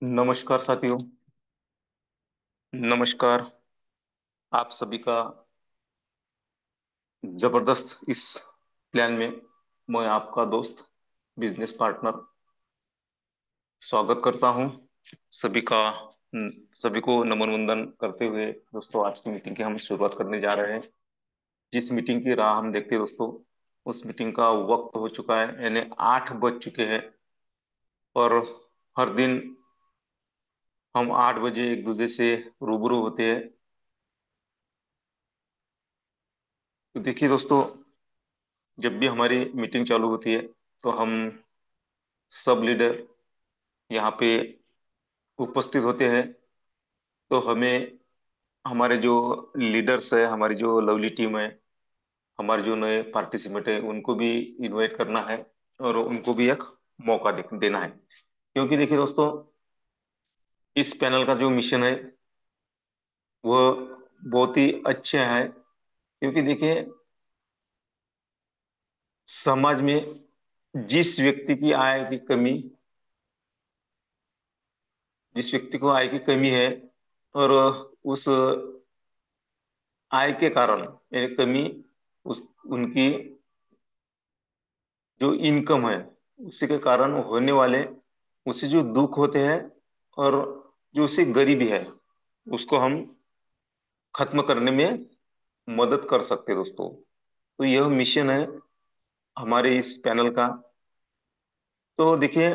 नमस्कार साथियों। नमस्कार। आप सभी का जबरदस्त इस प्लान में मैं आपका दोस्त, बिजनेस पार्टनर स्वागत करता हूं। सभी का सभी को नमन वंदन करते हुए दोस्तों, आज की मीटिंग की हम शुरुआत करने जा रहे हैं। जिस मीटिंग की राह हम देखते हैं दोस्तों, उस मीटिंग का वक्त हो चुका है, यानी 8 बज चुके हैं। और हर दिन हम 8 बजे एक दूसरे से रूबरू होते हैं। तो देखिए दोस्तों, जब भी हमारी मीटिंग चालू होती है तो हम सब लीडर यहाँ पे उपस्थित होते हैं। तो हमें हमारे जो लीडर्स है, हमारी जो लवली टीम है, हमारे जो नए पार्टिसिपेंट है, उनको भी इनवाइट करना है और उनको भी एक मौका देना है। क्योंकि देखिए दोस्तों, इस पैनल का जो मिशन है वह बहुत ही अच्छा है। क्योंकि देखिए, समाज में जिस व्यक्ति की आय की कमी, जिस व्यक्ति को आय की कमी है, और उस आय के कारण यानी कमी, उस उनकी जो इनकम है उसी के कारण होने वाले उसे जो दुख होते हैं, और जो उसे गरीबी है, उसको हम खत्म करने में मदद कर सकते हैं दोस्तों। तो यह मिशन है हमारे इस पैनल का। तो देखिए,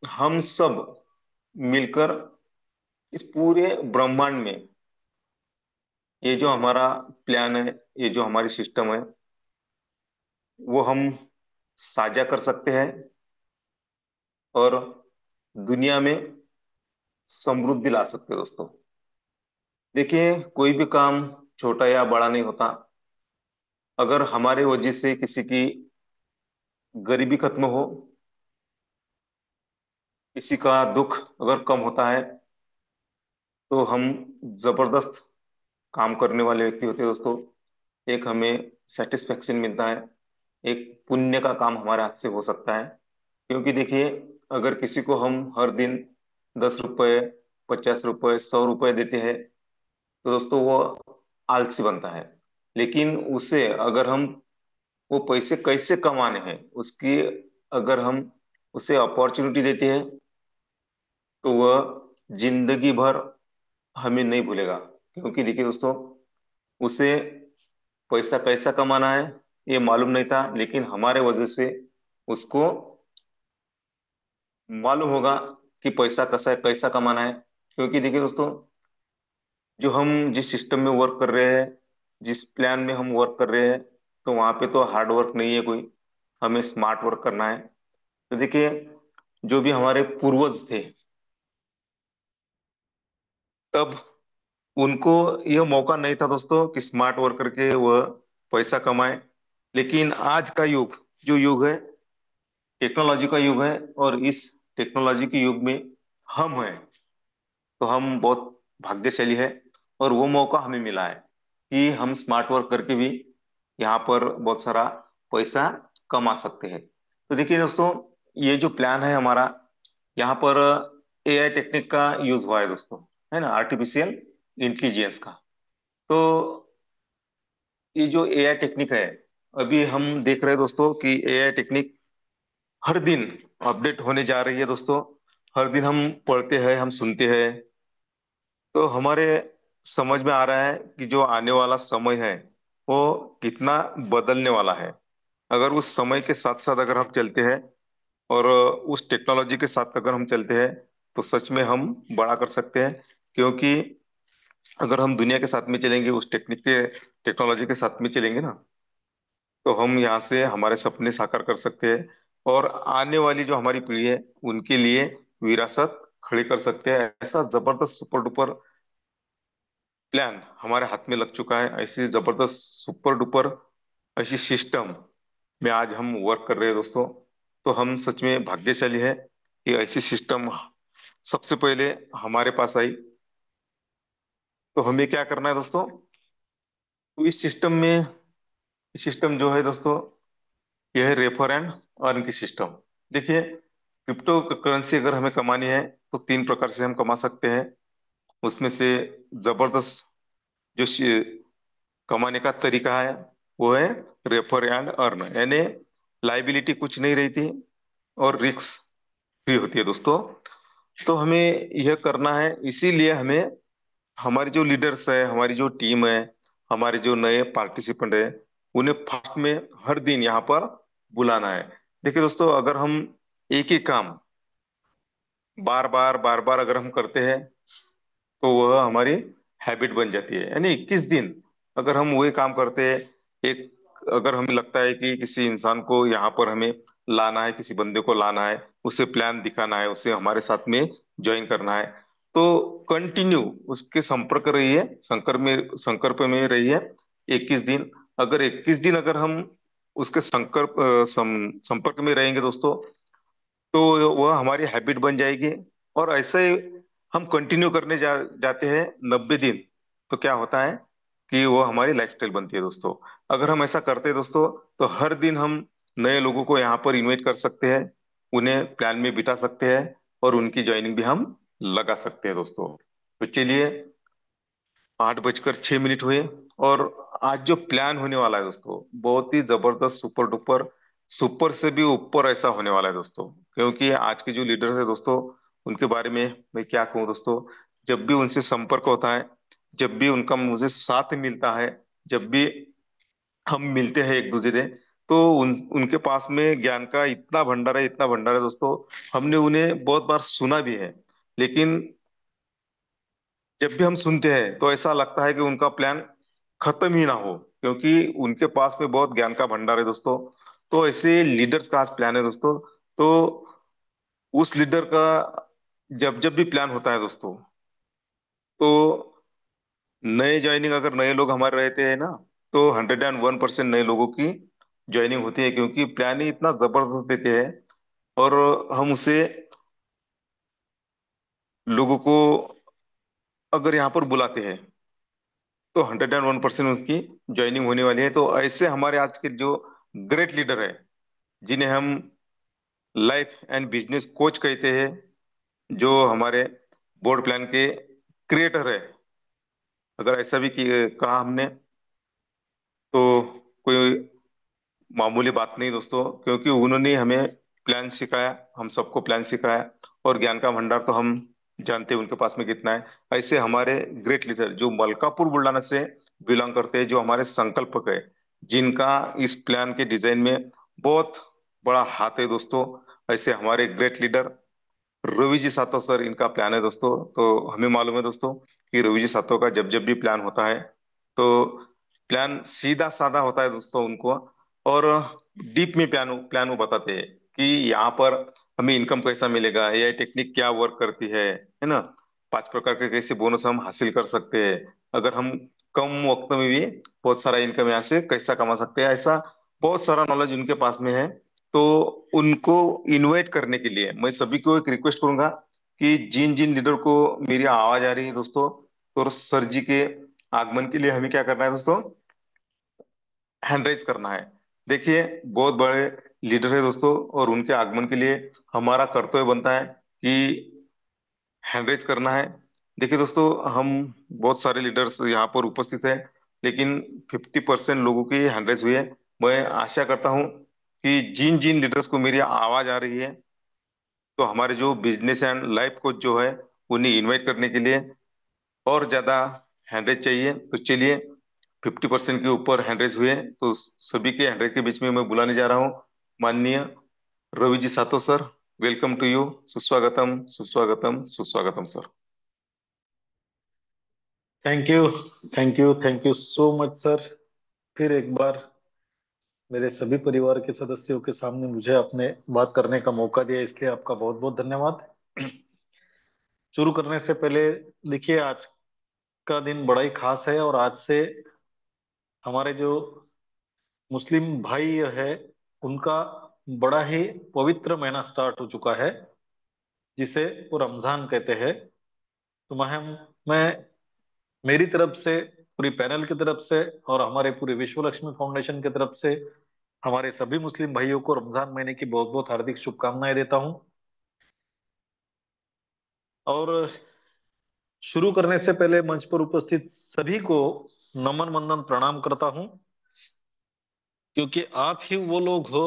हम सब मिलकर इस पूरे ब्रह्मांड में ये जो हमारा प्लान है, ये जो हमारी सिस्टम है, वो हम साझा कर सकते हैं और दुनिया में समृद्धि ला सकते हैं दोस्तों। देखिए, कोई भी काम छोटा या बड़ा नहीं होता। अगर हमारे वजह से किसी की गरीबी खत्म हो, किसी का दुख अगर कम होता है, तो हम जबरदस्त काम करने वाले व्यक्ति होते हैं दोस्तों। एक हमें सेटिस्फेक्शन मिलता है, एक पुण्य का काम हमारे हाथ से हो सकता है। क्योंकि देखिए, अगर किसी को हम हर दिन 10 रुपए, 50 रुपए, 100 रुपए देते हैं, तो दोस्तों वो आलसी बनता है। लेकिन उसे अगर हम वो पैसे कैसे कमाने हैं उसकी अगर हम उसे अपॉर्चुनिटी देते हैं, तो वह जिंदगी भर हमें नहीं भूलेगा। क्योंकि देखिए दोस्तों, उसे पैसा कैसा कमाना है ये मालूम नहीं था, लेकिन हमारे वजह से उसको मालूम होगा कि पैसा कैसा कैसा कमाना है। क्योंकि देखिए दोस्तों, जो हम जिस सिस्टम में वर्क कर रहे हैं, जिस प्लान में हम वर्क कर रहे हैं, तो वहां पे तो हार्ड वर्क नहीं है कोई, हमें स्मार्ट वर्क करना है। तो देखिए, जो भी हमारे पूर्वज थे, तब उनको यह मौका नहीं था दोस्तों कि स्मार्ट वर्क करके वह पैसा कमाए। लेकिन आज का युग जो युग है, टेक्नोलॉजी का युग है, और इस टेक्नोलॉजी के युग में हम हैं, तो हम बहुत भाग्यशाली है। और वो मौका हमें मिला है कि हम स्मार्ट वर्क करके भी यहाँ पर बहुत सारा पैसा कमा सकते हैं। तो देखिए दोस्तों, ये जो प्लान है हमारा, यहाँ पर एआई टेक्निक का यूज हुआ है दोस्तों, है ना, आर्टिफिशियल इंटेलिजेंस का। तो ये जो एआई टेक्निक है, अभी हम देख रहे हैं दोस्तों कि एआई टेक्निक हर दिन अपडेट होने जा रही है दोस्तों। हर दिन हम पढ़ते हैं, हम सुनते हैं, तो हमारे समझ में आ रहा है कि जो आने वाला समय है वो कितना बदलने वाला है। अगर उस समय के साथ साथ अगर हम चलते हैं, और उस टेक्नोलॉजी के साथ अगर हम चलते हैं, तो सच में हम बड़ा कर सकते हैं। क्योंकि अगर हम दुनिया के साथ में चलेंगे, उस टेक्नोलॉजी के साथ में चलेंगे ना, तो हम यहाँ से हमारे सपने साकार कर सकते हैं, और आने वाली जो हमारी पीढ़ी है उनके लिए विरासत खड़ी कर सकते हैं। ऐसा जबरदस्त सुपर डुपर प्लान हमारे हाथ में लग चुका है। ऐसी जबरदस्त सुपर डुपर ऐसी सिस्टम में आज हम वर्क कर रहे हैं दोस्तों। तो हम सच में भाग्यशाली है कि ऐसी सिस्टम सबसे पहले हमारे पास आई। तो हमें क्या करना है दोस्तों, तो इस सिस्टम जो है दोस्तों, यह है रेफर एंड अर्न की सिस्टम। देखिए, क्रिप्टो करेंसी अगर हमें कमानी है तो तीन प्रकार से हम कमा सकते हैं। उसमें से जबरदस्त जो कमाने का तरीका है वो है रेफर एंड अर्न, यानी लाइबिलिटी कुछ नहीं रहती और रिस्क फ्री होती है दोस्तों। तो हमें यह करना है, इसीलिए हमें हमारी जो लीडर्स है, हमारी जो टीम है, हमारे जो नए पार्टिसिपेंट है, उन्हें फर्स्ट में हर दिन यहाँ पर बुलाना है। देखिए दोस्तों, अगर हम एक ही काम बार बार अगर हम करते हैं तो वह हमारी हैबिट बन जाती है। यानी 21 दिन अगर हम वही काम करते हैं, एक अगर हमें लगता है कि किसी इंसान को यहाँ पर हमें लाना है, किसी बंदे को लाना है, उसे प्लान दिखाना है, उसे हमारे साथ में ज्वाइन करना है, तो कंटिन्यू उसके संपर्क रहिए, संपर्क में रहिए 21 दिन। अगर 21 दिन अगर हम उसके संपर्क में रहेंगे दोस्तों, तो वह हमारी हैबिट बन जाएगी। और ऐसे हम कंटिन्यू करने जाते हैं 90 दिन, तो क्या होता है कि वो हमारी लाइफस्टाइल बनती है दोस्तों। अगर हम ऐसा करते हैं दोस्तों, तो हर दिन हम नए लोगों को यहाँ पर इनवाइट कर सकते हैं, उन्हें प्लान में बिठा सकते हैं और उनकी ज्वाइनिंग भी हम लगा सकते हैं दोस्तों। तो चलिए, 8:06 हुए, और आज जो प्लान होने वाला है दोस्तों, बहुत ही जबरदस्त, सुपर डुपर, सुपर से भी ऊपर ऐसा होने वाला है दोस्तों। क्योंकि आज के जो लीडर है दोस्तों, उनके बारे में मैं क्या कहूँ दोस्तों। जब भी उनसे संपर्क होता है, जब भी उनका मुझे साथ मिलता है, जब भी हम मिलते हैं एक दूसरे से, तो उनके पास में ज्ञान का इतना भंडार है, इतना भंडार है दोस्तों। हमने उन्हें बहुत बार सुना भी है, लेकिन जब भी हम सुनते हैं तो ऐसा लगता है कि उनका प्लान खत्म ही ना हो, क्योंकि उनके पास में बहुत ज्ञान का भंडार है दोस्तों। तो ऐसे लीडर्स का आज प्लान है दोस्तों। तो उस लीडर का जब जब भी प्लान होता है दोस्तों, तो नए ज्वाइनिंग अगर नए लोग हमारे रहते हैं ना, तो 101% नए लोगों की ज्वाइनिंग होती है, क्योंकि प्लान ही इतना जबरदस्त देते हैं। और हम उसे लोगों को अगर यहाँ पर बुलाते हैं, तो 101% उसकी ज्वाइनिंग होने वाली है। तो ऐसे हमारे आज के जो ग्रेट लीडर है, जिन्हें हम लाइफ एंड बिजनेस कोच कहते हैं, जो हमारे बोर्ड प्लान के क्रिएटर है, अगर ऐसा भी कहा हमने, तो कोई मामूली बात नहीं दोस्तों, क्योंकि उन्होंने हमें प्लान सिखाया, हम सबको प्लान सिखाया। और ज्ञान का भंडार तो हम जानते हैं उनके पास में कितना है। ऐसे हमारे ग्रेट लीडर जो मलकापुर बुल्ढाना से बिलोंग करते हैं, जो हमारे संकल्पक है, जिनका इस प्लान के डिजाइन में बहुत बड़ा हाथ है दोस्तों, ऐसे हमारे ग्रेट लीडर रवि जी सातो सर, इनका प्लान है दोस्तों। तो हमें मालूम है दोस्तों कि रवि जी सातो का जब जब भी प्लान होता है, तो प्लान सीधा साधा होता है दोस्तों उनको। और डीप में प्लान प्लान वो बताते हैं कि यहाँ पर हमें इनकम कैसा मिलेगा, ये टेक्निक क्या वर्क करती है ना। 5 प्रकार के कैसे बोनस हम हासिल कर सकते हैं, अगर हम कम वक्त में भी बहुत सारा इनकम यहाँ से कैसा कमा सकते हैं, ऐसा बहुत सारा नॉलेज उनके पास में है। तो उनको इनवाइट करने के लिए मैं सभी को एक रिक्वेस्ट करूंगा कि जिन जिन लीडर को मेरी आवाज आ रही है दोस्तों, तो सर जी के आगमन के लिए हमें क्या करना है दोस्तों, हैंड राइज करना है। देखिए, बहुत बड़े लीडर है दोस्तों, और उनके आगमन के लिए हमारा कर्तव्य बनता है कि हैंड रेज करना है। देखिए दोस्तों, हम बहुत सारे लीडर्स यहाँ पर उपस्थित हैं, लेकिन 50% लोगों की हैंड रेज हुई है। मैं आशा करता हूँ कि जिन जिन लीडर्स को मेरी आवाज आ रही है, तो हमारे जो बिजनेस एंड लाइफ कोच जो है, उन्हें इनवाइट करने के लिए और ज्यादा हैंड रेज चाहिए। तो चलिए, 50% के ऊपर हैंड रेज हुए, तो सभी के हैंड रेज के बीच में मैं बुलाने जा रहा हूँ माननीय रवि जी सातो सर। वेलकम टू यू, सुस्वागतम सुस्वागतम सुस्वागतम sir. Thank you, thank you so much sir. फिर एक बार मेरे सभी परिवार के सदस्यों के सामने मुझे अपने बात करने का मौका दिया, इसलिए आपका बहुत बहुत धन्यवाद। शुरू करने से पहले, देखिए, आज का दिन बड़ा ही खास है, और आज से हमारे जो मुस्लिम भाई है, उनका बड़ा ही पवित्र महीना स्टार्ट हो चुका है, जिसे वो रमजान कहते हैं। तो मैं मेरी तरफ से, पूरी पैनल की तरफ से, और हमारे पूरे विश्व लक्ष्मी फाउंडेशन की तरफ से हमारे सभी मुस्लिम भाइयों को रमजान महीने की बहुत बहुत हार्दिक शुभकामनाएं देता हूं। और शुरू करने से पहले मंच पर उपस्थित सभी को नमन वंदन प्रणाम करता हूं, क्योंकि आप ही वो लोग हो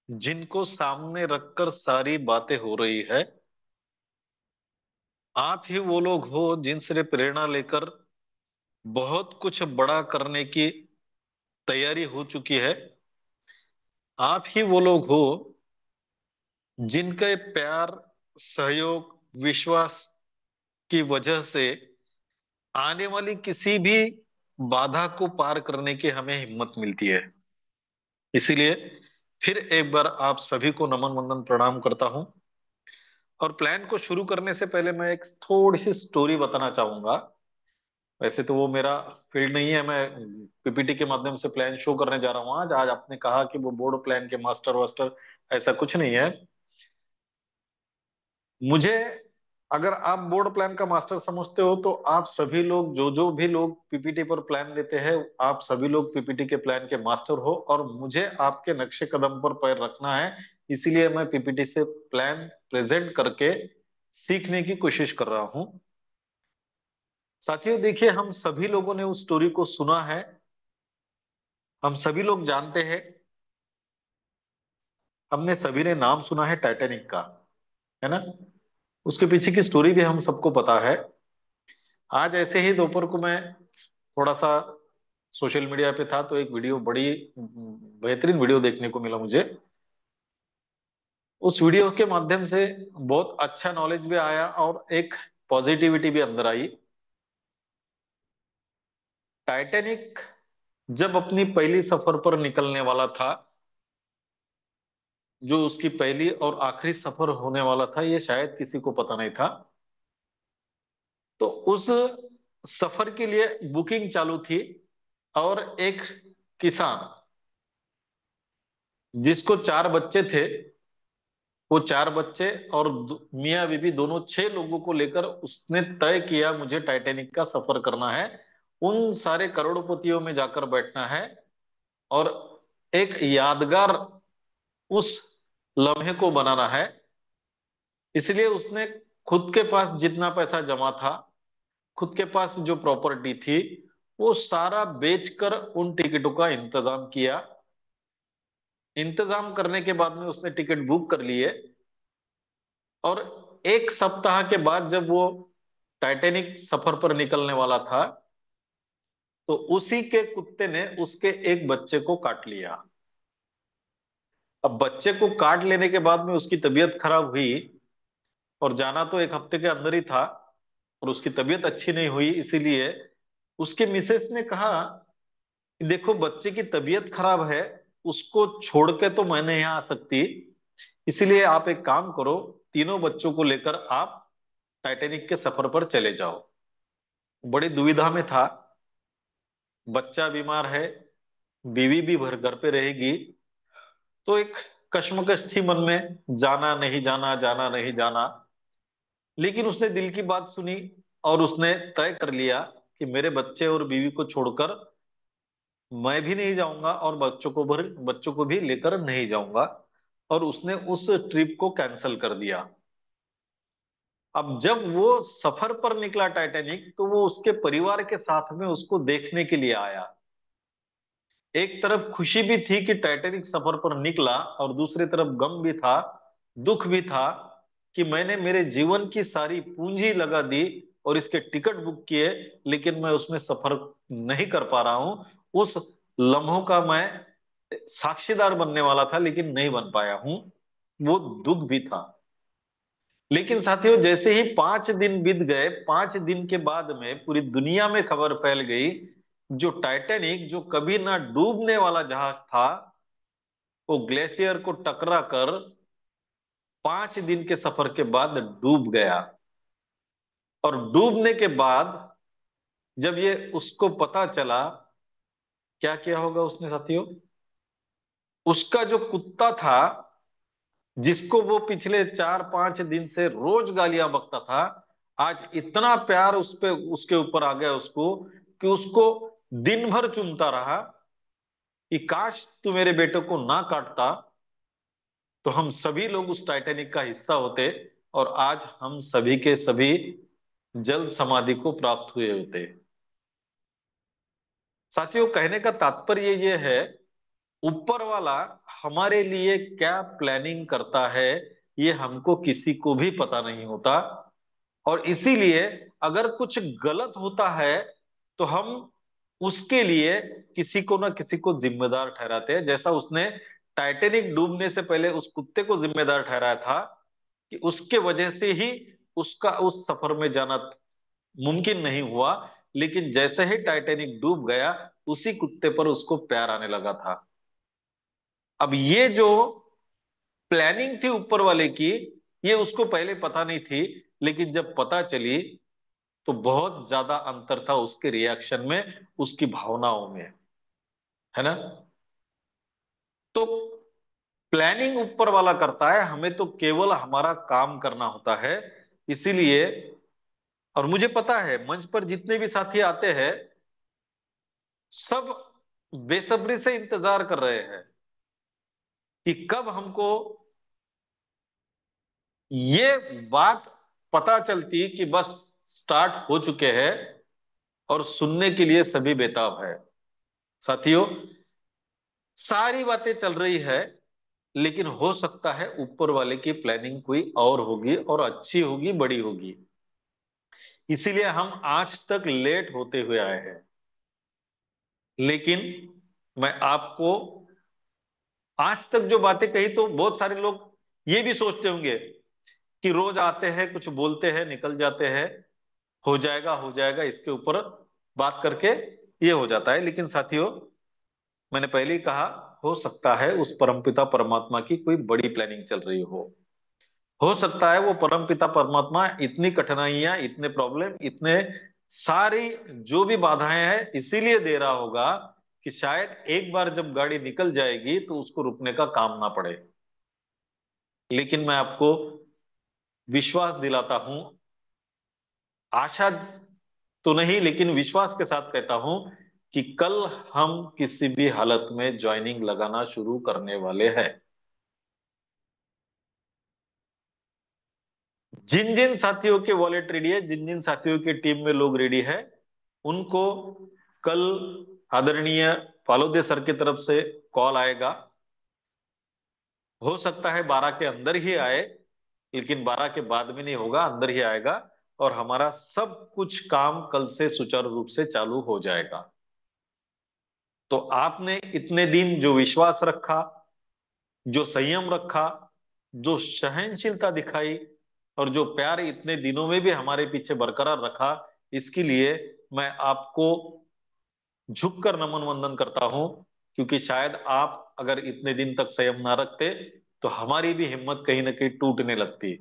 जिनको सामने रखकर सारी बातें हो रही है। आप ही वो लोग हो जिनसे प्रेरणा लेकर बहुत कुछ बड़ा करने की तैयारी हो चुकी है। आप ही वो लोग हो जिनके प्यार, सहयोग, विश्वास की वजह से आने वाली किसी भी बाधा को पार करने की हमें हिम्मत मिलती है। इसीलिए फिर एक बार आप सभी को नमन वंदन प्रणाम करता हूं। और प्लान को शुरू करने से पहले मैं एक थोड़ी सी स्टोरी बताना चाहूंगा। वैसे तो वो मेरा फील्ड नहीं है, मैं पीपीटी के माध्यम से प्लान शो करने जा रहा हूँ। आज आज आपने कहा कि वो बोर्ड प्लान के मास्टर वास्टर, ऐसा कुछ नहीं है। मुझे, अगर आप बोर्ड प्लान का मास्टर समझते हो तो आप सभी लोग, जो जो भी लोग पीपीटी पर प्लान लेते हैं, आप सभी लोग पीपीटी के प्लान के मास्टर हो, और मुझे आपके नक्शे कदम पर पैर रखना है। इसीलिए मैं पीपीटी से प्लान प्रेजेंट करके सीखने की कोशिश कर रहा हूं। साथियों देखिए, हम सभी लोगों ने उस स्टोरी को सुना है, हम सभी लोग जानते हैं, हमने सभी ने नाम सुना है टाइटैनिक का, है ना। उसके पीछे की स्टोरी भी हम सबको पता है। आज ऐसे ही दोपहर को मैं थोड़ा सा सोशल मीडिया पे था, तो एक वीडियो, बड़ी बेहतरीन वीडियो देखने को मिला मुझे। उस वीडियो के माध्यम से बहुत अच्छा नॉलेज भी आया और एक पॉजिटिविटी भी अंदर आई। टाइटैनिक जब अपनी पहली सफर पर निकलने वाला था, जो उसकी पहली और आखिरी सफर होने वाला था, ये शायद किसी को पता नहीं था। तो उस सफर के लिए बुकिंग चालू थी, और एक किसान जिसको 4 बच्चे थे, वो 4 बच्चे और मियाँ बीबी दोनों 6 लोगों को लेकर उसने तय किया, मुझे टाइटैनिक का सफर करना है, उन सारे करोड़पतियों में जाकर बैठना है, और एक यादगार उस लम्हे को बनाना है। इसलिए उसने खुद के पास जितना पैसा जमा था, खुद के पास जो प्रॉपर्टी थी, वो सारा बेचकर उन टिकटों का इंतजाम किया। इंतजाम करने के बाद में उसने टिकट बुक कर लिए, और एक सप्ताह के बाद जब वो टाइटैनिक सफर पर निकलने वाला था, तो उसी के कुत्ते ने उसके एक बच्चे को काट लिया। अब बच्चे को काट लेने के बाद में उसकी तबीयत खराब हुई, और जाना तो एक हफ्ते के अंदर ही था, और उसकी तबीयत अच्छी नहीं हुई। इसीलिए उसके मिसेस ने कहा कि देखो, बच्चे की तबीयत खराब है, उसको छोड़ के तो मैं नहीं आ सकती, इसीलिए आप एक काम करो, तीनों बच्चों को लेकर आप टाइटैनिक के सफर पर चले जाओ। बड़ी दुविधा में था, बच्चा बीमार है, बीवी भी भर घर पे रहेगी, तो एक कश्मकश थी मन में, जाना नहीं जाना, जाना नहीं जाना। लेकिन उसने दिल की बात सुनी, और उसने तय कर लिया कि मेरे बच्चे और बीवी को छोड़कर मैं भी नहीं जाऊंगा, और बच्चों को भी लेकर नहीं जाऊंगा। और उसने उस ट्रिप को कैंसिल कर दिया। अब जब वो सफर पर निकला टाइटैनिक, तो वो उसके परिवार के साथ में उसको देखने के लिए आया। एक तरफ खुशी भी थी कि टाइटैनिक सफर पर निकला, और दूसरी तरफ गम भी था, दुख भी था, कि मैंने मेरे जीवन की सारी पूंजी लगा दी और इसके टिकट बुक किए, लेकिन मैं उसमें सफर नहीं कर पा रहा हूं। उस लम्हों का मैं साक्षीदार बनने वाला था, लेकिन नहीं बन पाया हूं। वो दुख भी था। लेकिन साथियों, जैसे ही 5 दिन बीत गए, 5 दिन के बाद में पूरी दुनिया में खबर फैल गई, जो टाइटैनिक, जो कभी ना डूबने वाला जहाज था, वो ग्लेशियर को टकरा कर 5 दिन के सफर के बाद डूब गया। और डूबने के बाद जब ये उसको पता चला, क्या किया होगा उसने साथियों? उसका जो कुत्ता था, जिसको वो पिछले 4-5 दिन से रोज गालियां बकता था, आज इतना प्यार उस पे, उसके ऊपर आ गया उसको, कि उसको दिन भर चूमता रहा कि काश तू मेरे बेटे को ना काटता, तो हम सभी लोग उस टाइटैनिक का हिस्सा होते। और आज हम सभी के सभी जल्द समाधि को प्राप्त हुए होते। साथियों, कहने का तात्पर्य ये है, ऊपर वाला हमारे लिए क्या प्लानिंग करता है ये हमको किसी को भी पता नहीं होता। और इसीलिए अगर कुछ गलत होता है तो हम उसके लिए किसी को ना किसी को जिम्मेदार ठहराते हैं। जैसा उसने टाइटेनिक डूबने से पहले उस कुत्ते को जिम्मेदार ठहराया था कि उसके वजह से ही उसका उस सफर में जाना मुमकिन नहीं हुआ, लेकिन जैसे ही टाइटेनिक डूब गया उसी कुत्ते पर उसको प्यार आने लगा था। अब ये जो प्लानिंग थी ऊपर वाले की, ये उसको पहले पता नहीं थी, लेकिन जब पता चली तो बहुत ज्यादा अंतर था उसके रिएक्शन में, उसकी भावनाओं में, है ना। तो प्लानिंग ऊपर वाला करता है, हमें तो केवल हमारा काम करना होता है। इसीलिए, और मुझे पता है मंच पर जितने भी साथी आते हैं सब बेसब्री से इंतजार कर रहे हैं कि कब हमको ये बात पता चलती कि बस स्टार्ट हो चुके हैं, और सुनने के लिए सभी बेताब है। साथियों, सारी बातें चल रही है, लेकिन हो सकता है ऊपर वाले की प्लानिंग कोई और होगी और अच्छी होगी, बड़ी होगी। इसीलिए हम आज तक लेट होते हुए आए हैं। लेकिन मैं आपको आज तक जो बातें कही, तो बहुत सारे लोग ये भी सोचते होंगे कि रोज आते हैं, कुछ बोलते हैं, निकल जाते हैं, हो जाएगा इसके ऊपर बात करके ये हो जाता है। लेकिन साथियों, मैंने पहले ही कहा, हो सकता है उस परमपिता परमात्मा की कोई बड़ी प्लानिंग चल रही हो सकता है वो परमपिता परमात्मा इतनी कठिनाइयां, इतने प्रॉब्लम, इतने सारी जो भी बाधाएं हैं इसीलिए दे रहा होगा कि शायद एक बार जब गाड़ी निकल जाएगी तो उसको रुकने का काम ना पड़े। लेकिन मैं आपको विश्वास दिलाता हूं, आशा तो नहीं लेकिन विश्वास के साथ कहता हूं कि कल हम किसी भी हालत में ज्वाइनिंग लगाना शुरू करने वाले हैं। जिन जिन साथियों के वॉलेट रेडी है, जिन जिन साथियों की टीम में लोग रेडी है, उनको कल आदरणीय फालोदे सर की तरफ से कॉल आएगा। हो सकता है 12 के अंदर ही आए, लेकिन 12 के बाद में नहीं होगा, अंदर ही आएगा। और हमारा सब कुछ काम कल से सुचारू रूप से चालू हो जाएगा। तो आपने इतने दिन जो विश्वास रखा, जो संयम रखा, जो सहनशीलता दिखाई, और जो प्यार इतने दिनों में भी हमारे पीछे बरकरार रखा, इसके लिए मैं आपको झुककर नमन वंदन करता हूं। क्योंकि शायद आप अगर इतने दिन तक संयम ना रखते तो हमारी भी हिम्मत कहीं ना कहीं टूटने लगती।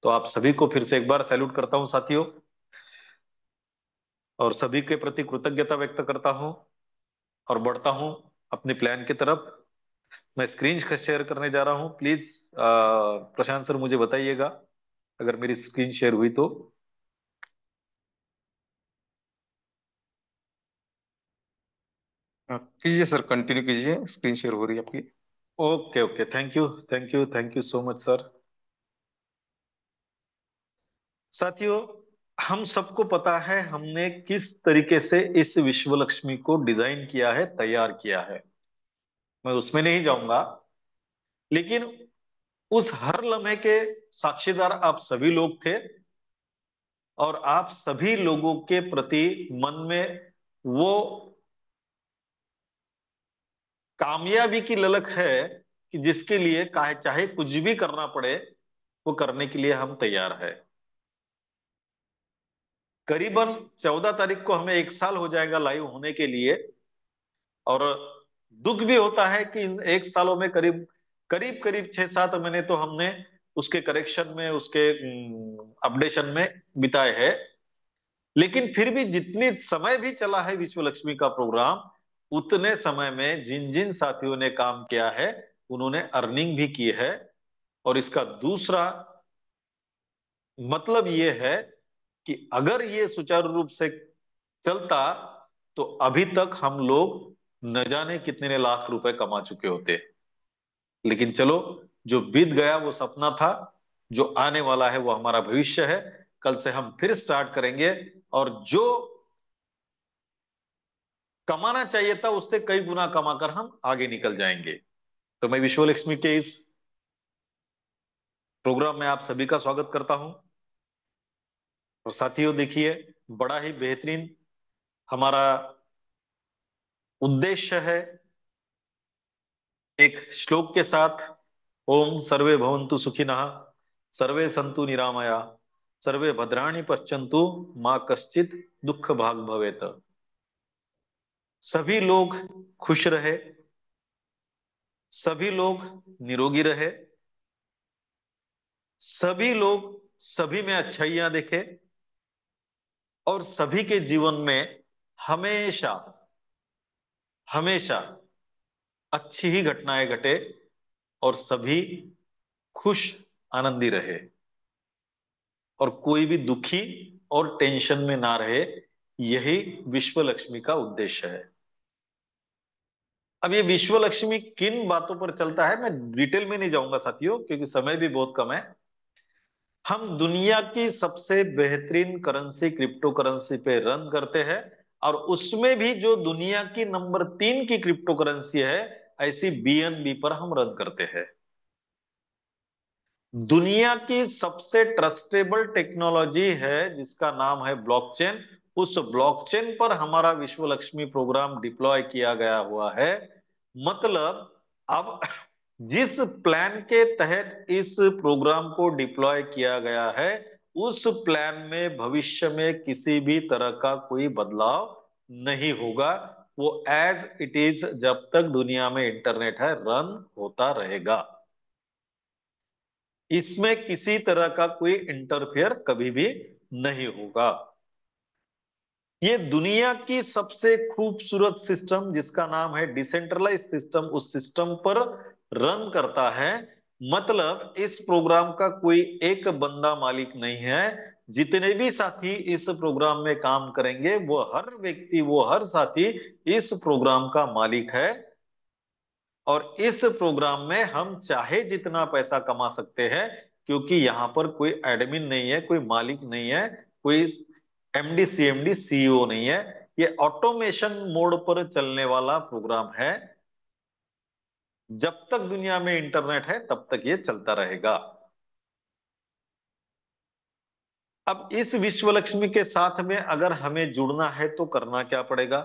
तो आप सभी को फिर से एक बार सैल्यूट करता हूं साथियों, और सभी के प्रति कृतज्ञता व्यक्त करता हूं, और बढ़ता हूं अपने प्लान की तरफ। मैं स्क्रीन शेयर करने जा रहा हूं, प्लीज प्रशांत सर मुझे बताइएगा अगर मेरी स्क्रीन शेयर हुई तो। कीजिए सर, कंटिन्यू कीजिए, स्क्रीन शेयर हो रही है आपकी। Okay okay, thank you thank you thank you so much sir. साथियों, हम सबको पता है हमने किस तरीके से इस विश्व लक्ष्मी को डिजाइन किया है, तैयार किया है। मैं उसमें नहीं जाऊंगा, लेकिन उस हर लम्हे के साक्षीदार आप सभी लोग थे। और आप सभी लोगों के प्रति मन में वो कामयाबी की ललक है कि जिसके लिए चाहे चाहे कुछ भी करना पड़े, वो करने के लिए हम तैयार है। करीबन 14 तारीख को हमें एक साल हो जाएगा लाइव होने के लिए। और दुख भी होता है कि इन एक सालों में करीब करीब करीब 6-7 महीने तो हमने उसके करेक्शन में, उसके अपडेशन में बिताए हैं। लेकिन फिर भी जितनी समय भी चला है विश्व लक्ष्मी का प्रोग्राम, उतने समय में जिन जिन साथियों ने काम किया है उन्होंने अर्निंग भी की है। और इसका दूसरा मतलब ये है कि अगर ये सुचारू रूप से चलता तो अभी तक हम लोग न जाने कितने लाख रुपए कमा चुके होते। लेकिन चलो, जो बीत गया वो सपना था। जो आने वाला है वो हमारा भविष्य है। कल से हम फिर स्टार्ट करेंगे, और जो कमाना चाहिए था उससे कई गुना कमाकर हम आगे निकल जाएंगे। तो मैं विश्व लक्ष्मी के इस प्रोग्राम में आप सभी का स्वागत करता हूं। और साथियों देखिए, बड़ा ही बेहतरीन हमारा उद्देश्य है, एक श्लोक के साथ। ओम सर्वे भवन्तु सुखिनः, सर्वे सन्तु निरामया, सर्वे भद्राणि पश्यन्तु, माँ कश्चित दुख भाग भवेत। सभी लोग खुश रहे, सभी लोग निरोगी रहे, सभी लोग सभी में अच्छाइयां देखे, और सभी के जीवन में हमेशा हमेशा अच्छी ही घटनाएं घटे, और सभी खुश आनंदी रहे, और कोई भी दुखी और टेंशन में ना रहे। यही विश्व लक्ष्मी का उद्देश्य है। अब ये विश्व लक्ष्मी किन बातों पर चलता है मैं डिटेल में नहीं जाऊंगा साथियों, क्योंकि समय भी बहुत कम है। हम दुनिया की सबसे बेहतरीन करेंसी क्रिप्टो करेंसी पे रन करते हैं, और उसमें भी जो दुनिया की नंबर 3 की क्रिप्टो करेंसी है, ऐसी बीएनबी पर हम रन करते हैं। दुनिया की सबसे ट्रस्टेबल टेक्नोलॉजी है जिसका नाम है ब्लॉकचेन। उस ब्लॉकचेन पर हमारा विश्व लक्ष्मी प्रोग्राम डिप्लॉय किया गया हुआ है। मतलब अब जिस प्लान के तहत इस प्रोग्राम को डिप्लॉय किया गया है, उस प्लान में भविष्य में किसी भी तरह का कोई बदलाव नहीं होगा। वो एज इट इज जब तक दुनिया में इंटरनेट है रन होता रहेगा। इसमें किसी तरह का कोई इंटरफेयर कभी भी नहीं होगा। ये दुनिया की सबसे खूबसूरत सिस्टम जिसका नाम है डिसेंट्रलाइज सिस्टम, उस सिस्टम पर रन करता है। मतलब इस प्रोग्राम का कोई एक बंदा मालिक नहीं है। जितने भी साथी इस प्रोग्राम में काम करेंगे, वो हर व्यक्ति, वो हर साथी इस प्रोग्राम का मालिक है। और इस प्रोग्राम में हम चाहे जितना पैसा कमा सकते हैं, क्योंकि यहां पर कोई एडमिन नहीं है, कोई मालिक नहीं है, कोई एमडी सीएमडी सीईओ नहीं है। ये ऑटोमेशन मोड पर चलने वाला प्रोग्राम है। जब तक दुनिया में इंटरनेट है तब तक ये चलता रहेगा। अब इस विश्व लक्ष्मी के साथ में अगर हमें जुड़ना है तो करना क्या पड़ेगा?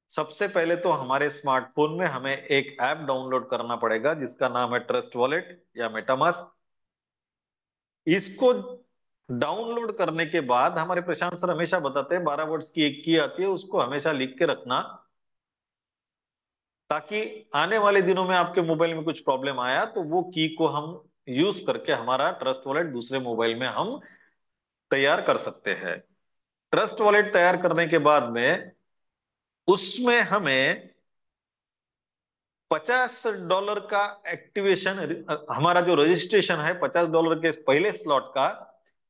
सबसे पहले तो हमारे स्मार्टफोन में हमें एक ऐप डाउनलोड करना पड़ेगा जिसका नाम है ट्रस्ट वॉलेट या मेटामास्क। इसको डाउनलोड करने के बाद हमारे प्रशांत सर हमेशा बताते हैं 12 वर्ड्स की एक की आती है, उसको हमेशा लिख के रखना, ताकि आने वाले दिनों में आपके मोबाइल में कुछ प्रॉब्लम आया तो वो की को हम यूज करके हमारा ट्रस्ट वॉलेट दूसरे मोबाइल में हम तैयार कर सकते हैं। ट्रस्ट वॉलेट तैयार करने के बाद में उसमें हमें $50 का एक्टिवेशन, हमारा जो रजिस्ट्रेशन है $50 के पहले स्लॉट का,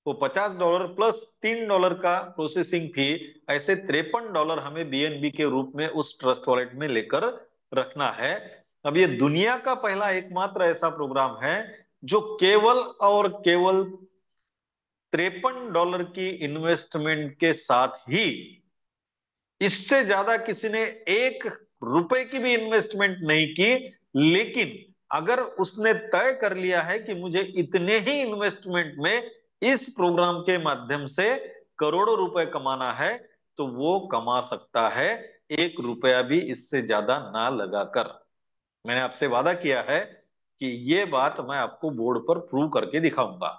वो $50 प्लस $3 का प्रोसेसिंग फी, ऐसे $53 हमें बीएनबी के रूप में उस ट्रस्ट वॉलेट में लेकर रखना है। अब ये दुनिया का पहला एकमात्र ऐसा प्रोग्राम है जो केवल और केवल $53 की इन्वेस्टमेंट के साथ ही, इससे ज्यादा किसी ने एक रुपए की भी इन्वेस्टमेंट नहीं की, लेकिन अगर उसने तय कर लिया है कि मुझे इतने ही इन्वेस्टमेंट में इस प्रोग्राम के माध्यम से करोड़ों रुपए कमाना है, तो वो कमा सकता है, एक रुपया भी इससे ज्यादा ना लगाकर। मैंने आपसे वादा किया है कि ये बात मैं आपको बोर्ड पर प्रूव करके दिखाऊंगा।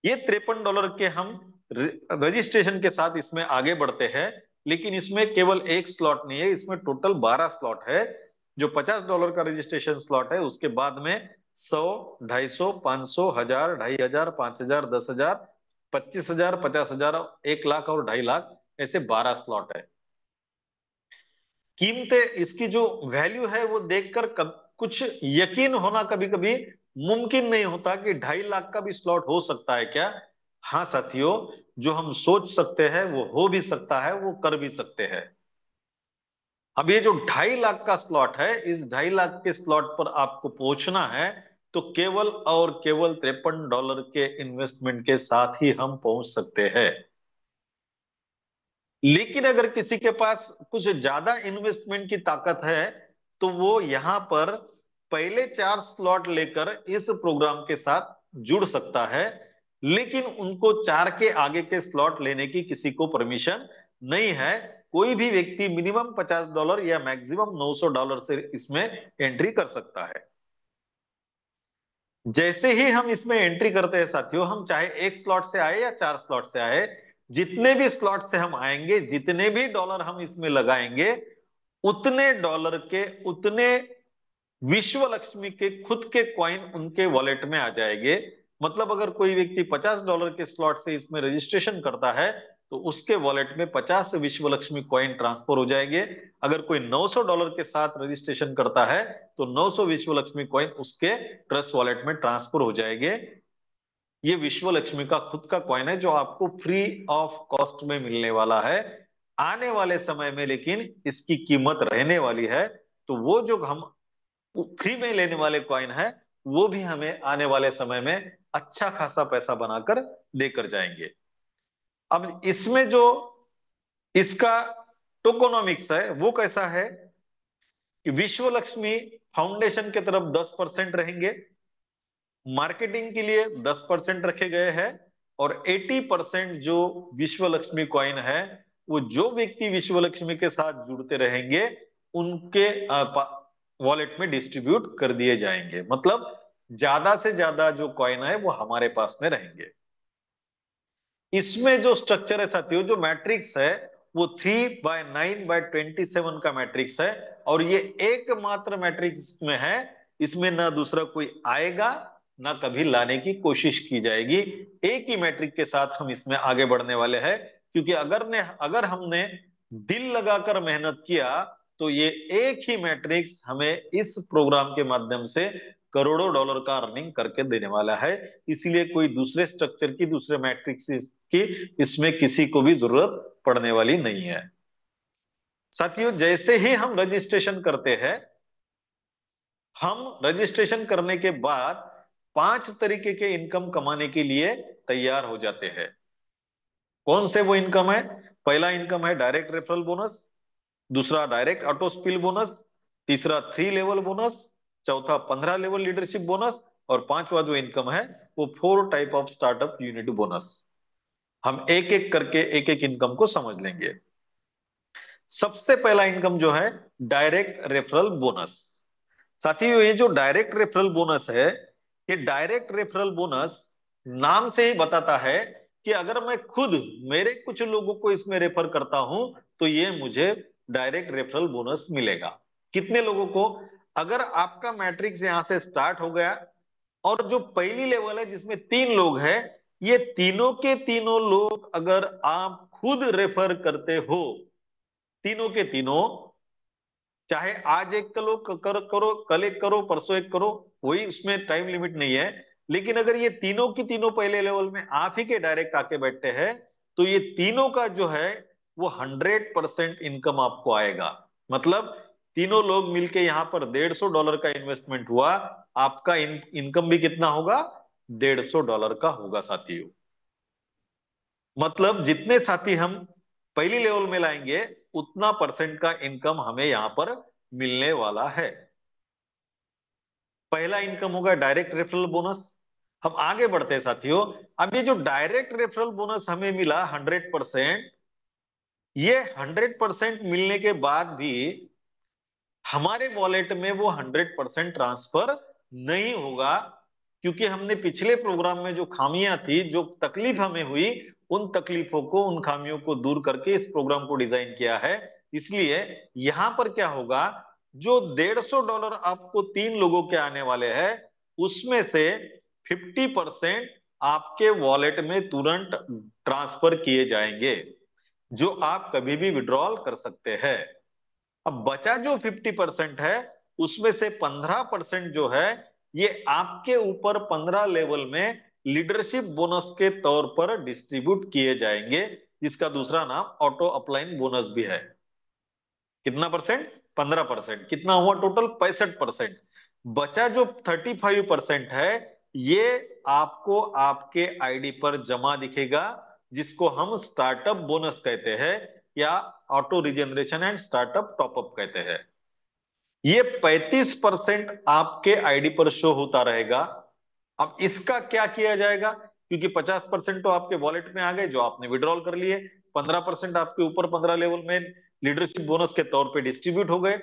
ये $53 के हम रजिस्ट्रेशन के साथ इसमें आगे बढ़ते हैं। लेकिन इसमें केवल एक स्लॉट नहीं है, इसमें टोटल 12 स्लॉट है। जो $50 का रजिस्ट्रेशन स्लॉट है, उसके बाद में 100, 250, 500, 1000, 2500, 5000, 10,000, 25,000, 50,000, 1 लाख और 2.5 लाख, ऐसे 12 स्लॉट है। कीमतें, इसकी जो वैल्यू है वो देखकर कुछ यकीन होना कभी कभी मुमकिन नहीं होता कि 2.5 लाख का भी स्लॉट हो सकता है क्या। हाँ साथियों, जो हम सोच सकते हैं वो हो भी सकता है, वो कर भी सकते हैं। अब ये जो 2.5 लाख का स्लॉट है, इस 2.5 लाख के स्लॉट पर आपको पहुंचना है, तो केवल और केवल $53 के इन्वेस्टमेंट के साथ ही हम पहुंच सकते हैं। लेकिन अगर किसी के पास कुछ ज्यादा इन्वेस्टमेंट की ताकत है तो वो यहां पर पहले 4 स्लॉट लेकर इस प्रोग्राम के साथ जुड़ सकता है, लेकिन उनको 4 के आगे के स्लॉट लेने की किसी को परमिशन नहीं है। कोई भी व्यक्ति मिनिमम $50 या मैक्सिमम $900 से इसमें एंट्री कर सकता है। जैसे ही हम इसमें एंट्री करते हैं साथियों, हम चाहे एक स्लॉट से आए या 4 स्लॉट से आए, जितने भी स्लॉट से हम आएंगे, जितने भी डॉलर हम इसमें लगाएंगे, उतने डॉलर के उतने विश्व लक्ष्मी के खुद के कॉइन उनके वॉलेट में आ जाएंगे। मतलब अगर कोई व्यक्ति $50 के स्लॉट से इसमें रजिस्ट्रेशन करता है तो उसके वॉलेट में 50 विश्व लक्ष्मी कॉइन ट्रांसफर हो जाएंगे। अगर कोई $900 के साथ रजिस्ट्रेशन करता है तो 900 विश्व लक्ष्मी कॉइन उसके ट्रस्ट वॉलेट में ट्रांसफर हो जाएंगे। ये विश्व लक्ष्मी का खुद का कॉइन है जो आपको फ्री ऑफ कॉस्ट में मिलने वाला है आने वाले समय में, लेकिन इसकी कीमत रहने वाली है। तो वो जो हम फ्री में लेने वाले कॉइन है वो भी हमें आने वाले समय में अच्छा खासा पैसा बनाकर देकर जाएंगे। अब इसमें जो इसका टोकोनॉमिक्स है वो कैसा है कि विश्व लक्ष्मी फाउंडेशन की तरफ 10% रहेंगे, मार्केटिंग के लिए 10% रखे गए हैं, और 80% जो विश्व लक्ष्मी कॉइन है वो जो व्यक्ति विश्व लक्ष्मी के साथ जुड़ते रहेंगे उनके वॉलेट में डिस्ट्रीब्यूट कर दिए जाएंगे। मतलब ज्यादा से ज्यादा जो कॉइन है वो हमारे पास में रहेंगे। इसमें जो स्ट्रक्चर है साथियों, जो मैट्रिक्स है वो 3/9/27 का मैट्रिक्स है, और ये एकमात्र मैट्रिक्स में है। इसमें ना दूसरा कोई आएगा ना कभी लाने की कोशिश की जाएगी। एक ही मैट्रिक के साथ हम इसमें आगे बढ़ने वाले हैं, क्योंकि अगर हमने दिल लगाकर मेहनत किया तो ये एक ही मैट्रिक्स हमें इस प्रोग्राम के माध्यम से करोड़ों डॉलर का अर्निंग करके देने वाला है। इसीलिए कोई दूसरे स्ट्रक्चर की, दूसरे मैट्रिक्स की इसमें किसी को भी जरूरत पड़ने वाली नहीं है। साथियों, जैसे ही हम रजिस्ट्रेशन करते हैं, हम रजिस्ट्रेशन करने के बाद 5 तरीके के इनकम कमाने के लिए तैयार हो जाते हैं। कौन से वो इनकम है? पहला इनकम है डायरेक्ट रेफरल बोनस, दूसरा डायरेक्ट ऑटो स्पिल बोनस, तीसरा 3 लेवल बोनस, चौथा 15 लेवल लीडरशिप बोनस, और पांचवा जो इनकम है वो 4 type of startup unit bonus. हम एक एक करके एक एक इनकम को समझ लेंगे। सबसे पहला इनकम जो है डायरेक्ट रेफरल बोनस। साथियों, ये जो डायरेक्ट रेफरल बोनस है, ये डायरेक्ट रेफरल बोनस नाम से ही बताता है कि अगर मैं खुद मेरे कुछ लोगों को इसमें रेफर करता हूं तो ये मुझे डायरेक्ट रेफरल बोनस मिलेगा। कितने लोगों को? अगर आपका मैट्रिक्स यहां से स्टार्ट हो गया और जो पहली लेवल है जिसमें 3 लोग हैं, ये तीनों के तीनों लोग अगर आप खुद रेफर करते हो, तीनों के तीनों, चाहे आज एक करो, कल एक करो, परसों एक करो, कोई उसमें टाइम लिमिट नहीं है। लेकिन अगर ये तीनों की तीनों पहले लेवल में आप ही के डायरेक्ट आके बैठते हैं तो ये तीनों का जो है वो 100% इनकम आपको आएगा। मतलब तीनों लोग मिलके यहाँ पर $150 का इन्वेस्टमेंट हुआ, आपका इनकम भी कितना होगा? $150 का होगा साथियों। मतलब जितने साथी हम पहली लेवल में लाएंगे उतना परसेंट का इनकम हमें यहां पर मिलने वाला है। पहला इनकम होगा डायरेक्ट रेफरल बोनस। हम आगे बढ़ते हैं साथियों। अब ये जो डायरेक्ट रेफरल बोनस हमें मिला 100%, ये 100% मिलने के बाद भी हमारे वॉलेट में वो 100% ट्रांसफर नहीं होगा, क्योंकि हमने पिछले प्रोग्राम में जो खामियां थी, जो तकलीफ हमें हुई, उन तकलीफों को, उन खामियों को दूर करके इस प्रोग्राम को डिजाइन किया है। इसलिए यहां पर क्या होगा, जो $150 आपको 3 लोगों के आने वाले हैं उसमें से 50% आपके वॉलेट में तुरंत ट्रांसफर किए जाएंगे, जो आप कभी भी विड्रॉल कर सकते हैं। अब बचा जो 50% है उसमें से 15% जो है ये आपके ऊपर 15 लेवल में लीडरशिप बोनस के तौर पर डिस्ट्रीब्यूट किए जाएंगे, जिसका दूसरा नाम ऑटो अपलाइन बोनस भी है। कितना परसेंट? 15%। कितना हुआ टोटल? 65%। बचा जो 35% है, ये आपको आपके आईडी पर जमा दिखेगा, जिसको हम स्टार्टअप बोनस कहते हैं, या auto regeneration and startup top up कहते हैं। ये 35% आपके आईडी पर शो होता रहेगा। अब इसका क्या किया जाएगा, क्योंकि 50% तो आपके वॉलेट में आ गए जो आपने विड्रॉल कर लिए, 15% आपके ऊपर 15 लेवल में लीडरशिप बोनस के तौर पे डिस्ट्रीब्यूट हो गए।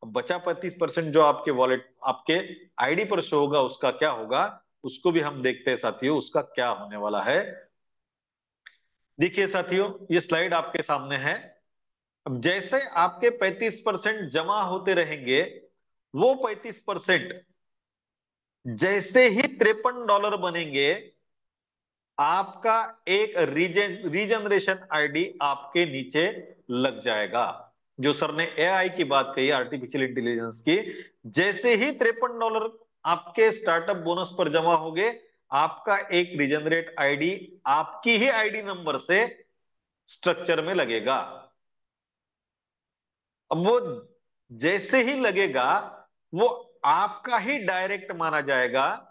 अब बचा 35% जो आपके वॉलेट, आपके आईडी पर शो होगा, उसका क्या होगा, उसको भी हम देखते हैं साथियों, उसका क्या होने वाला है। देखिए साथियों, ये स्लाइड आपके सामने है। अब जैसे आपके 35% जमा होते रहेंगे, वो 35% जैसे ही $53 बनेंगे, आपका एक रीजनरेशन आईडी आपके नीचे लग जाएगा। जो सर ने एआई की बात कही, आर्टिफिशियल इंटेलिजेंस की, जैसे ही $53 आपके स्टार्टअप बोनस पर जमा होंगे, आपका एक रीजनरेट आईडी आपकी ही आईडी नंबर से स्ट्रक्चर में लगेगा। अब वो जैसे ही लगेगा, वो आपका ही डायरेक्ट माना जाएगा।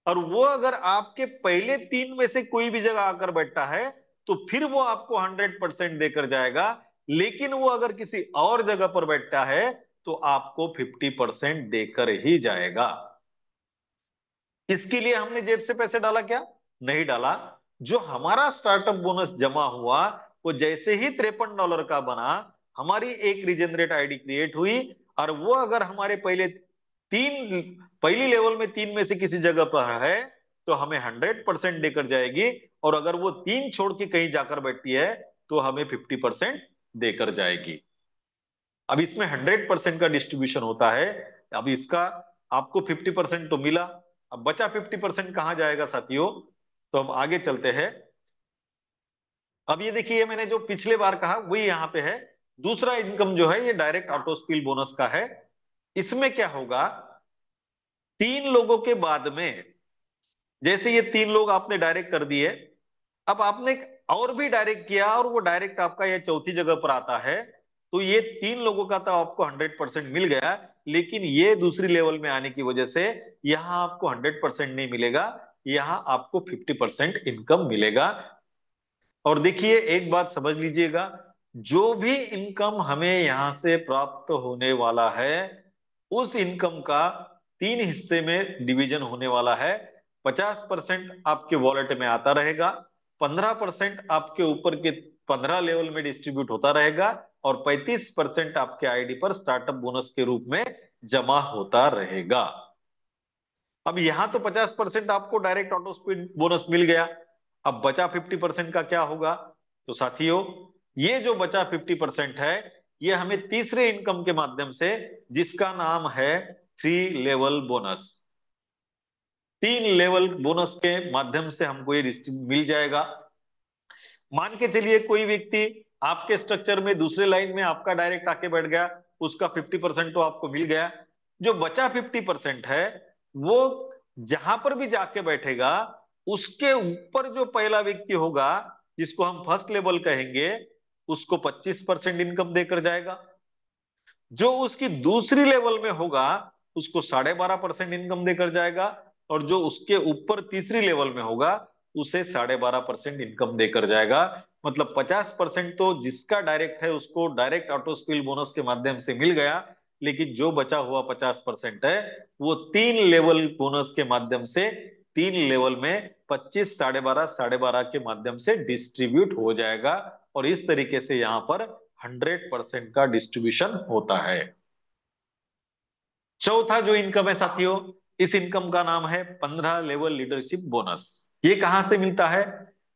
और वो अगर आपके पहले तीन में से कोई भी जगह आकर बैठा है, तो फिर वो आपको 100% देकर जाएगा। लेकिन वो अगर किसी और जगह पर बैठा है, तो आपको 50% देकर ही जाएगा। इसके लिए हमने जेब से पैसे डाला क्या? नहीं डाला। जो हमारा स्टार्टअप बोनस जमा हुआ, वो जैसे ही $53 का बना, हमारी एक रीजनरेट आईडी क्रिएट हुई। और वो अगर हमारे पहली लेवल में तीन में से किसी जगह पर है, तो हमें 100% देकर जाएगी। और अगर वो तीन छोड़ के कहीं जाकर बैठती है, तो हमें 50% देकर जाएगी। अब इसमें 100% का डिस्ट्रीब्यूशन होता है। अब इसका आपको 50% तो मिला। अब बचा 50% कहां जाएगा साथियों? तो हम आगे चलते हैं। अब ये देखिए, मैंने जो पिछले बार कहा वही यहां पे है। दूसरा इनकम जो है, ये डायरेक्ट ऑटो स्पिल बोनस का है। इसमें क्या होगा, तीन लोगों के बाद में, जैसे ये तीन लोग आपने डायरेक्ट कर दिए, अब आपने और भी डायरेक्ट किया, और वो डायरेक्ट आपका ये चौथी जगह पर आता है, तो ये तीन लोगों का तो आपको 100% मिल गया। लेकिन ये दूसरी लेवल में आने की वजह से यहां आपको 100% नहीं मिलेगा, यहां आपको 50% इनकम मिलेगा। और देखिए, एक बात समझ लीजिएगा, जो भी इनकम हमें यहां से प्राप्त होने वाला है, उस इनकम का तीन हिस्से में डिवीजन होने वाला है। 50% आपके वॉलेट में आता रहेगा, 15% आपके ऊपर के 15 लेवल में डिस्ट्रीब्यूट होता रहेगा, और 35% आपके आईडी पर स्टार्टअप बोनस के रूप में जमा होता रहेगा। अब यहां तो 50% आपको डायरेक्ट ऑटो स्पीड बोनस मिल गया। अब बचा 50% का क्या होगा? तो साथियों, ये जो बचा 50% है, ये हमें तीसरे इनकम के माध्यम से, जिसका नाम है 3 लेवल बोनस, 3 लेवल बोनस के माध्यम से हमको ये मिल जाएगा। मान के चलिए, कोई व्यक्ति आपके स्ट्रक्चर में दूसरे लाइन में आपका डायरेक्ट आके बैठ गया, उसका 50% तो आपको मिल गया। जो बचा 50% है, वो जहां पर भी जाके बैठेगा, उसके ऊपर जो पहला व्यक्ति होगा, जिसको हम फर्स्ट लेवल कहेंगे, उसको 25% इनकम देकर जाएगा। जो उसकी दूसरी लेवल में होगा, उसको 12.5% इनकम देकर जाएगा। और जो उसके ऊपर तीसरी लेवल में होगा, उसे 12.5% इनकम देकर जाएगा। मतलब 50% तो जिसका डायरेक्ट है, उसको डायरेक्ट ऑटो स्पिल बोनस के माध्यम से मिल गया। लेकिन जो बचा हुआ 50% है, वो 3 लेवल बोनस के माध्यम से, 3 लेवल में 25, 12.5, 12.5 के माध्यम से डिस्ट्रीब्यूट हो जाएगा। और इस तरीके से यहां पर 100% का डिस्ट्रीब्यूशन होता है। चौथा जो इनकम है साथियों, इस इनकम का नाम है 15 लेवल लीडरशिप बोनस। ये कहां से मिलता है?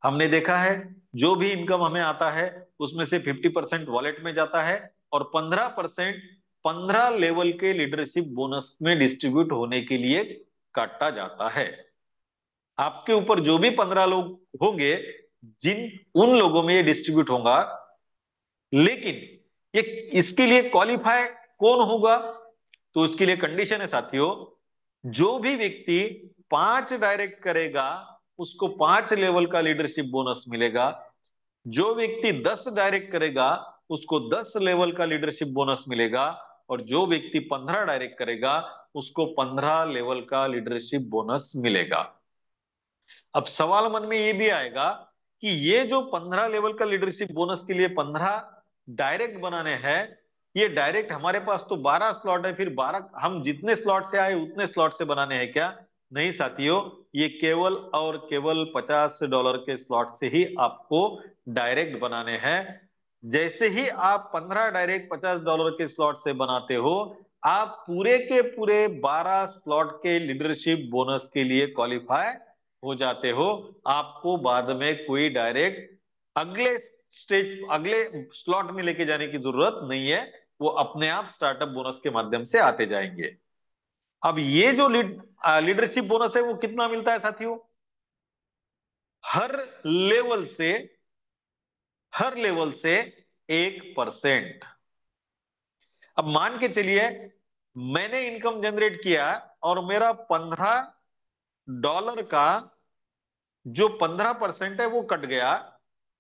हमने देखा है, जो भी इनकम हमें आता है, उसमें से 50% वॉलेट में जाता है, और 15% 15 लेवल के लीडरशिप बोनस में डिस्ट्रीब्यूट होने के लिए काटा जाता है। आपके ऊपर जो भी 15 लोग होंगे, जिन उन लोगों में ये डिस्ट्रीब्यूट होगा। लेकिन ये, इसके लिए क्वालिफाई कौन होगा? तो उसके लिए कंडीशन है साथियों, जो भी व्यक्ति 5 डायरेक्ट करेगा, उसको 5 लेवल का लीडरशिप बोनस मिलेगा। जो व्यक्ति 10 डायरेक्ट करेगा, उसको 10 लेवल का लीडरशिप बोनस मिलेगा। और जो व्यक्ति 15 डायरेक्ट करेगा उसको 15 लेवल का लीडरशिप बोनस मिलेगा। अब सवाल मन में ये भी आएगा कि ये जो 15 लेवल का लीडरशिप बोनस के लिए 15 डायरेक्ट बनाने हैं, ये डायरेक्ट हमारे पास तो 12 स्लॉट है, फिर 12 हम जितने स्लॉट से आए उतने स्लॉट से बनाने हैं क्या? नहीं साथियों, ये केवल और केवल $50 के स्लॉट से ही आपको डायरेक्ट बनाने हैं। जैसे ही आप 15 डायरेक्ट $50 के स्लॉट से बनाते हो, आप पूरे के पूरे 12 स्लॉट के लीडरशिप बोनस के लिए क्वालिफाई हो जाते हो। आपको बाद में कोई डायरेक्ट अगले अगले स्लॉट में लेके जाने की जरूरत नहीं है, वो अपने आप स्टार्टअप बोनस के माध्यम से आते जाएंगे। अब ये जो लीडरशिप बोनस है वो कितना मिलता है साथियों? हर लेवल से हर लेवल से 1%। अब मान के चलिए मैंने इनकम जनरेट किया और मेरा $15 का जो 15% है वो कट गया,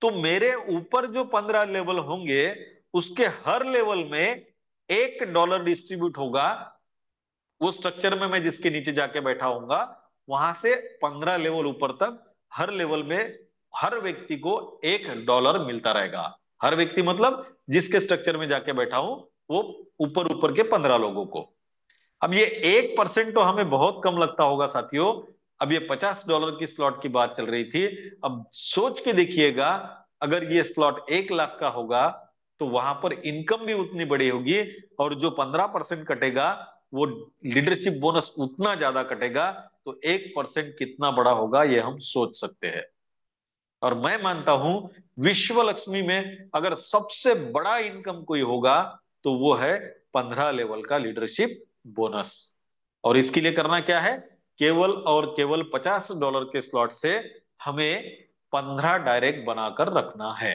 तो मेरे ऊपर जो 15 लेवल होंगे उसके हर लेवल में $1 डिस्ट्रीब्यूट होगा। वो स्ट्रक्चर में मैं जिसके नीचे जाके बैठा हूंगा, वहां से 15 लेवल ऊपर तक हर लेवल में हर व्यक्ति को $1 मिलता रहेगा। हर व्यक्ति मतलब जिसके स्ट्रक्चर में जाके बैठा हूं, वो ऊपर ऊपर के 15 लोगों को। अब ये 1% तो हमें बहुत कम लगता होगा साथियों। अब ये $50 की स्लॉट की बात चल रही थी। अब सोच के देखिएगा, अगर ये स्लॉट 1 लाख का होगा तो वहां पर इनकम भी उतनी बड़ी होगी, और जो 15% कटेगा वो लीडरशिप बोनस उतना ज्यादा कटेगा। तो 1% कितना बड़ा होगा ये हम सोच सकते हैं। और मैं मानता हूं विश्व लक्ष्मी में अगर सबसे बड़ा इनकम कोई होगा तो वो है 15 लेवल का लीडरशिप बोनस। और इसके लिए करना क्या है? केवल और केवल $50 के स्लॉट से हमें 15 डायरेक्ट बनाकर रखना है।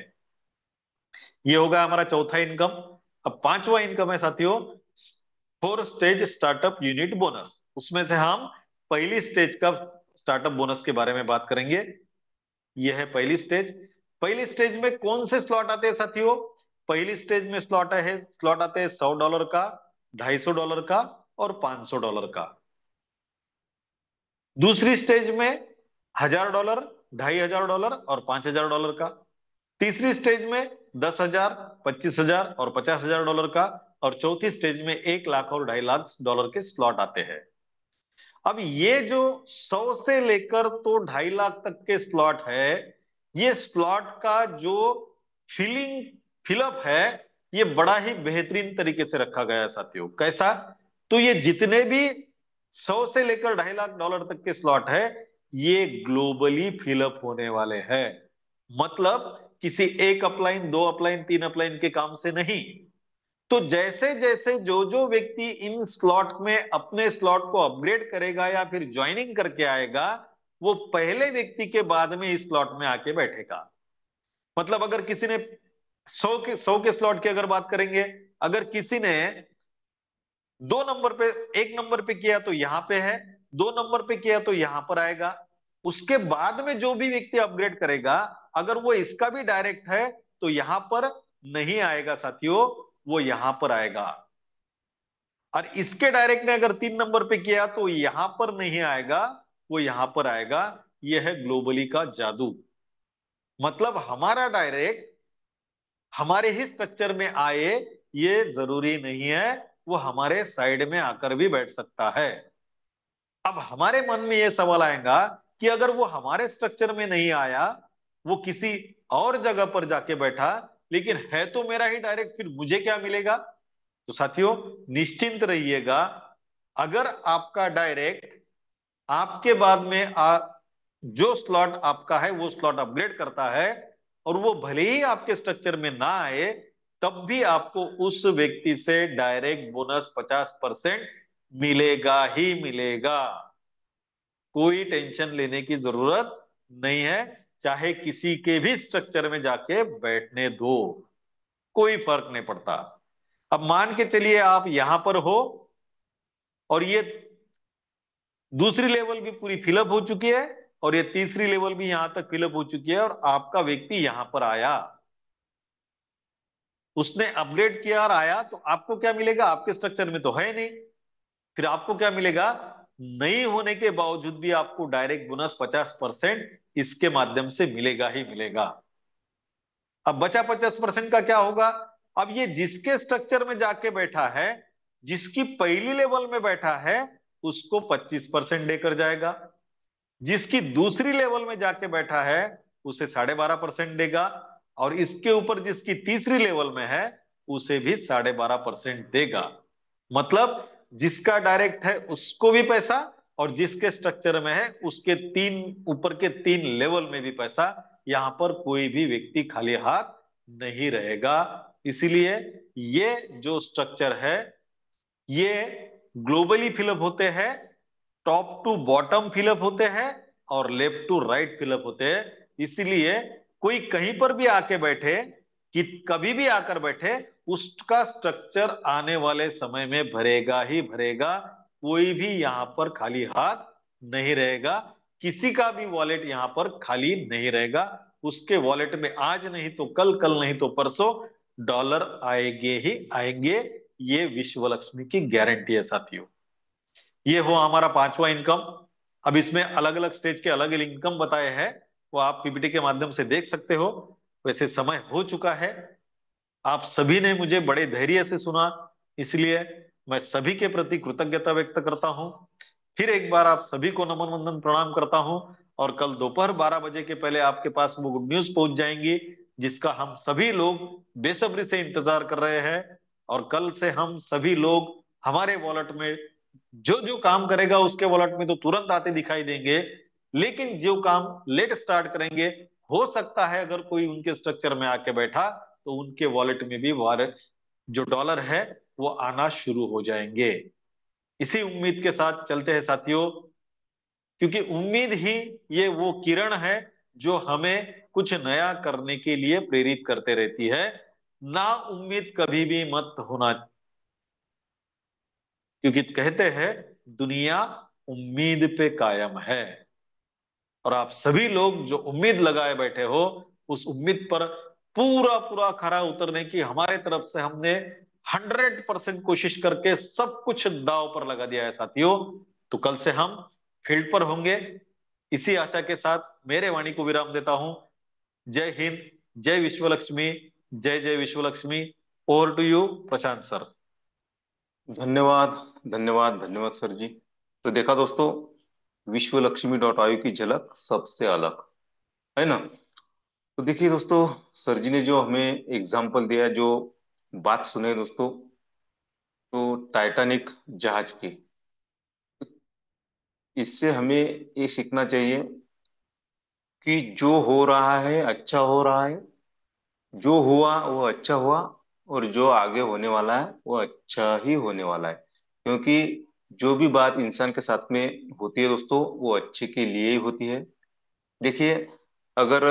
ये होगा हमारा चौथा इनकम। अब पांचवा इनकम है साथियों, 4 स्टेज स्टार्टअप यूनिट बोनस। उसमें से हम पहली स्टेज का स्टार्टअप बोनस के बारे में बात करेंगे। यह है पहली स्टेज। पहली स्टेज में कौन से स्लॉट आते हैं साथियों? पहली स्टेज में स्लॉट आते हैं $100 का, $250 का और $500 का। दूसरी स्टेज में $1000, $2500 और $5000 का। तीसरी स्टेज में 10,000, 25,000 और $50,000 का। और चौथी स्टेज में 1 लाख और $2.5 लाख के स्लॉट आते हैं। अब ये जो 100 से लेकर तो 2.5 लाख तक के स्लॉट है, ये स्लॉट का जो फिलिंग फिलअप है, ये बड़ा ही बेहतरीन तरीके से रखा गया है साथियों। कैसा? तो ये जितने भी 100 से लेकर $2.5 लाख तक के स्लॉट है, ये ग्लोबली फिलअप होने वाले हैं। मतलब किसी एक अपलाइन, दो अपलाइन, तीन अपलाइन के काम से नहीं। तो जैसे जैसे जो जो व्यक्ति इन स्लॉट में अपने स्लॉट को अपग्रेड करेगा या फिर ज्वाइनिंग करके आएगा, वो पहले व्यक्ति के बाद में इस स्लॉट में आके बैठेगा। मतलब अगर किसी ने 100 के स्लॉट की अगर बात करेंगे, अगर किसी ने 2 नंबर पे, 1 नंबर पे किया तो यहां पे है, 2 नंबर पे किया तो यहां पर आएगा। उसके बाद में जो भी व्यक्ति अपग्रेड करेगा, अगर वो इसका भी डायरेक्ट है तो यहां पर नहीं आएगा साथियों, वो यहां पर आएगा। और इसके डायरेक्ट ने अगर 3 नंबर पे किया तो यहां पर नहीं आएगा, वो यहां पर आएगा। यह है ग्लोबली का जादू। मतलब हमारा डायरेक्ट हमारे ही स्ट्रक्चर में आए, ये जरूरी नहीं है, वो हमारे साइड में आकर भी बैठ सकता है। अब हमारे मन में ये सवाल आएगा कि अगर वो हमारे स्ट्रक्चर में नहीं आया, वो किसी और जगह पर जाके बैठा, लेकिन है तो मेरा ही डायरेक्ट, फिर मुझे क्या मिलेगा? तो साथियों निश्चिंत रहिएगा, अगर आपका डायरेक्ट आपके बाद में जो स्लॉट आपका है वो स्लॉट अपग्रेड करता है, और वो भले ही आपके स्ट्रक्चर में ना आए, तब भी आपको उस व्यक्ति से डायरेक्ट बोनस 50% मिलेगा ही मिलेगा। कोई टेंशन लेने की जरूरत नहीं है। चाहे किसी के भी स्ट्रक्चर में जाके बैठने दो, कोई फर्क नहीं पड़ता। अब मान के चलिए आप यहां पर हो और ये दूसरी लेवल भी पूरी फिलअप हो चुकी है, और ये तीसरी लेवल भी यहां तक फिलअप हो चुकी है, और आपका व्यक्ति यहां पर आया। उसने अपडेट किया और आया, तो आपको क्या मिलेगा? आपके स्ट्रक्चर में तो है नहीं। फिर आपको क्या मिलेगा? नहीं होने के बावजूद भी आपको डायरेक्ट बोनस 50% इसके माध्यम से मिलेगा ही मिलेगा। अब बचा 50% का क्या होगा? अब ये जिसके स्ट्रक्चर में जाके बैठा है, जिसकी पहली लेवल में बैठा है, उसको 25% देकर जाएगा। जिसकी दूसरी लेवल में जाके बैठा है, उसे 12.5% देगा। और इसके ऊपर जिसकी तीसरी लेवल में है, उसे भी 12.5% देगा। मतलब जिसका डायरेक्ट है उसको भी पैसा, और जिसके स्ट्रक्चर में है उसके तीन ऊपर के तीन लेवल में भी पैसा। यहां पर कोई भी व्यक्ति खाली हाथ नहीं रहेगा। इसीलिए ये जो स्ट्रक्चर है, ये ग्लोबली फिलअप होते हैं, टॉप टू बॉटम फिलअप होते हैं, और लेफ्ट टू राइट फिलअप होते हैं। इसलिए कोई कहीं पर भी आके बैठे, कि कभी भी आकर बैठे, उसका स्ट्रक्चर आने वाले समय में भरेगा ही भरेगा। कोई भी यहां पर खाली हाथ नहीं रहेगा। किसी का भी वॉलेट यहां पर खाली नहीं रहेगा। उसके वॉलेट में आज नहीं तो कल, कल नहीं तो परसों डॉलर आएंगे ही आएंगे। ये विश्व लक्ष्मी की गारंटी है साथियों। ये हो हमारा पांचवा इनकम। अब इसमें अलग अलग स्टेज के अलग अलग इनकम बताए हैं, वो आप पीपीटी के माध्यम से देख सकते हो। वैसे समय हो चुका है। आप सभी ने मुझे बड़े धैर्य से सुना, इसलिए मैं सभी के प्रति कृतज्ञता व्यक्त करता हूं। फिर एक बार आप सभी को नमन वंदन प्रणाम करता हूं। और कल दोपहर 12 बजे के पहले आपके पास वो गुड न्यूज पहुंच जाएंगी, जिसका हम सभी लोग बेसब्री से इंतजार कर रहे हैं। और कल से हम सभी लोग हमारे वॉलेट में जो जो काम करेगा, उसके वॉलेट में तो तुरंत आते दिखाई देंगे। लेकिन जो काम लेट स्टार्ट करेंगे, हो सकता है अगर कोई उनके स्ट्रक्चर में आके बैठा, तो उनके वॉलेट में भी जो डॉलर है वो आना शुरू हो जाएंगे। इसी उम्मीद के साथ चलते हैं साथियों, क्योंकि उम्मीद ही ये वो किरण है जो हमें कुछ नया करने के लिए प्रेरित करते रहती है। ना उम्मीद कभी भी मत होना, क्योंकि कहते हैं दुनिया उम्मीद पे कायम है। और आप सभी लोग जो उम्मीद लगाए बैठे हो, उस उम्मीद पर पूरा पूरा खरा उतरने की हमारे तरफ से हमने 100% कोशिश करके सब कुछ दांव पर लगा दिया है साथियों। तो कल से हम फील्ड पर होंगे। इसी आशा के साथ मेरे वाणी को विराम देता हूं। जय हिंद, जय विश्व लक्ष्मी, जय जय Vishwa Lakshmi. Over to you Prashant sir. धन्यवाद, धन्यवाद, धन्यवाद सर जी। तो देखा दोस्तों, विश्व लक्ष्मी डॉट आयु की झलक सबसे अलग, है ना। तो देखिए दोस्तों, सर जी ने जो हमें एग्जाम्पल दिया, जो बात सुने दोस्तों, तो टाइटैनिक जहाज की, इससे हमें ये सीखना चाहिए कि जो हो रहा है अच्छा हो रहा है, जो हुआ वो अच्छा हुआ, और जो आगे होने वाला है वो अच्छा ही होने वाला है। क्योंकि जो भी बात इंसान के साथ में होती है दोस्तों, वो अच्छे के लिए ही होती है। देखिए, अगर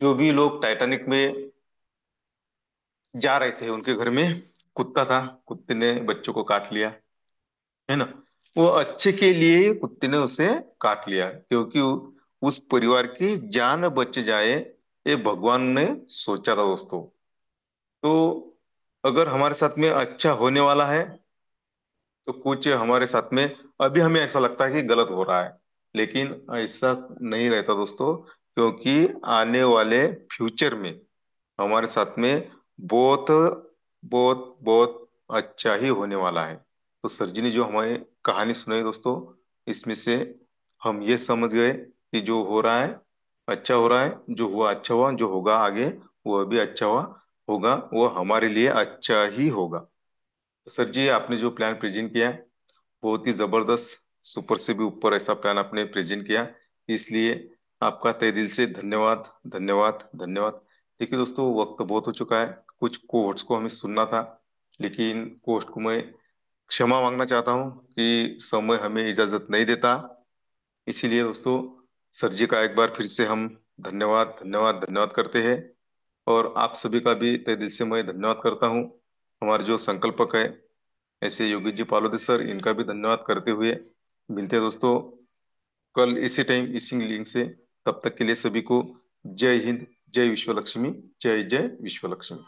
जो भी लोग टाइटैनिक में जा रहे थे, उनके घर में कुत्ता था, कुत्ते ने बच्चों को काट लिया, है ना। वो अच्छे के लिए ही कुत्ते ने उसे काट लिया, क्योंकि उस परिवार की जान बच जाए, ये भगवान ने सोचा था दोस्तों। तो अगर हमारे साथ में अच्छा होने वाला है, तो कुछ हमारे साथ में अभी हमें ऐसा लगता है कि गलत हो रहा है, लेकिन ऐसा नहीं रहता दोस्तों। क्योंकि आने वाले फ्यूचर में हमारे साथ में बहुत बहुत बहुत अच्छा ही होने वाला है। तो सर जी ने जो हमें कहानी सुनाई दोस्तों, इसमें से हम ये समझ गए कि जो हो रहा है अच्छा हो रहा है, जो हुआ अच्छा हुआ, जो होगा आगे वो भी अच्छा हुआ होगा, वो हमारे लिए अच्छा ही होगा। तो सर जी, आपने जो प्लान प्रेजेंट किया है, बहुत ही जबरदस्त, सुपर से भी ऊपर ऐसा प्लान आपने प्रेजेंट किया, इसलिए आपका तहे दिल से धन्यवाद, धन्यवाद, धन्यवाद। देखिए दोस्तों, वक्त बहुत हो चुका है, कुछ कोट्स को हमें सुनना था, लेकिन कोर्ट को मैं क्षमा मांगना चाहता हूँ कि समय हमें इजाजत नहीं देता। इसीलिए दोस्तों, सर जी का एक बार फिर से हम धन्यवाद, धन्यवाद, धन्यवाद करते हैं। और आप सभी का भी तहे दिल से मैं धन्यवाद करता हूँ। हमारे जो संकल्पक है, ऐसे योगी जी पालोदे सर, इनका भी धन्यवाद करते हुए मिलते हैं दोस्तों कल इसी टाइम इसी लिंक से। तब तक के लिए सभी को जय हिंद, जय विश्व लक्ष्मी, जय जय विश्व लक्ष्मी।